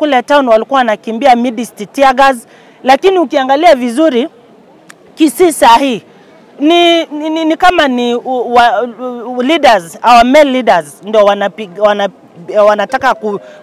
Kule town walikuwa wanakimbia midst tear gas, lakini ukiangalia vizuri Kisii sahi ni kama ni leaders, our male leaders ndio wanataka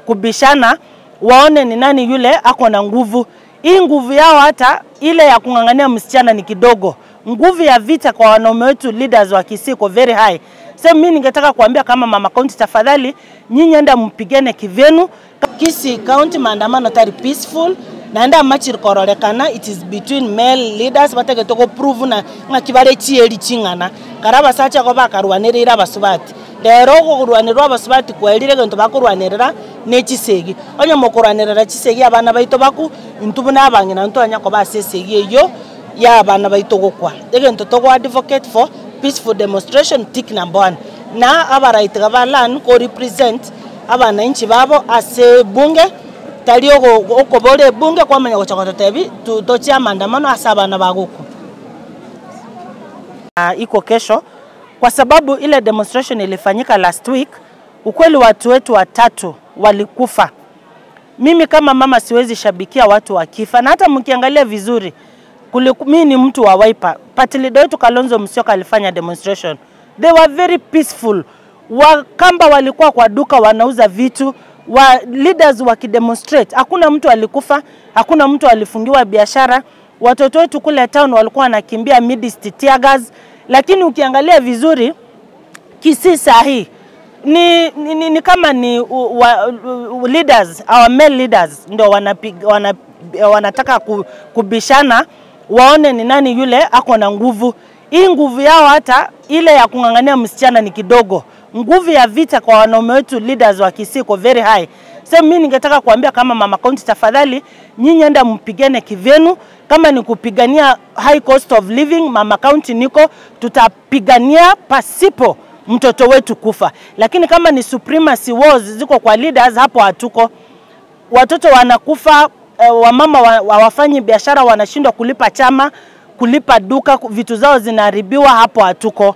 kubishana waone ni nani yule ako na nguvu. Hii nguvu yao hata ile ya kungangania msichana ni kidogo. Nguvu ya vita kwa wanaume wetu leaders wa Kisii ko very high. Sasa mimi ningetaka kuambia kama mama county, tafadhali nyinyi enda mpigane kivenu. Kisii county maandamano tari peaceful naenda machir korolekana, it is between male leaders batege toko prove na ngakibare chieri chingana karaba sacha ko bakarwanirira basubati lero ko kurwanirwa basubati kwelire gento bakurwanirira nechisegi onye mokurwanirira chisegi abana baito baku intubuna abangina ntonya ko basesegi eyo ya abana baito gokwa egento toko advocate for peaceful demonstration tick number 1 na abaraita gabalan ko represent abana inchi babo ase bunge talio okobole bunge kwa manya gochakota tebi tutochia maandamano asaba na baguku. Iko kesho kwa sababu ile demonstration ilifanyika last week, ukweli watu wetu 3 walikufa. Mimi kama mama siwezi shabikia watu wakifa, na hata mkiangalia vizuri mimi ni mtu wa Wiper. Party leader wetu Kalonzo Musyoka alifanya demonstration. They were very peaceful. Wakamba walikuwa kwa duka wanauza vitu, wa leaders wakidemonstrate. Hakuna mtu alikufa, hakuna mtu alifungiwa biashara. Watoto wetu kule town walikuwa wanakimbia midst tear gas, lakini ukiangalia vizuri Kisii sahi ni kama ni leaders, our male leaders ndio wanataka kubishana waone ni nani yule ako na nguvu. Hii nguvu yao hata ile ya kungangania msichana ni kidogo. Nguvu ya vita kwa wanaume wetu leaders wa Kisii ko very high. Sasa mimi ningetaka kuambia kama mama county, tafadhali nyinyi enda mpigane kivenu. Kama ni kupigania high cost of living, mama county niko tutapigania pasipo mtoto wetu kufa. Lakini kama ni supremacy wars ziko kwa leaders, hapo hatuko. Watoto wanakufa, wamama hawafanyi biashara, wanashindwa kulipa chama, kulipa duka, vitu zao zinaharibiwa, hapo hatuko.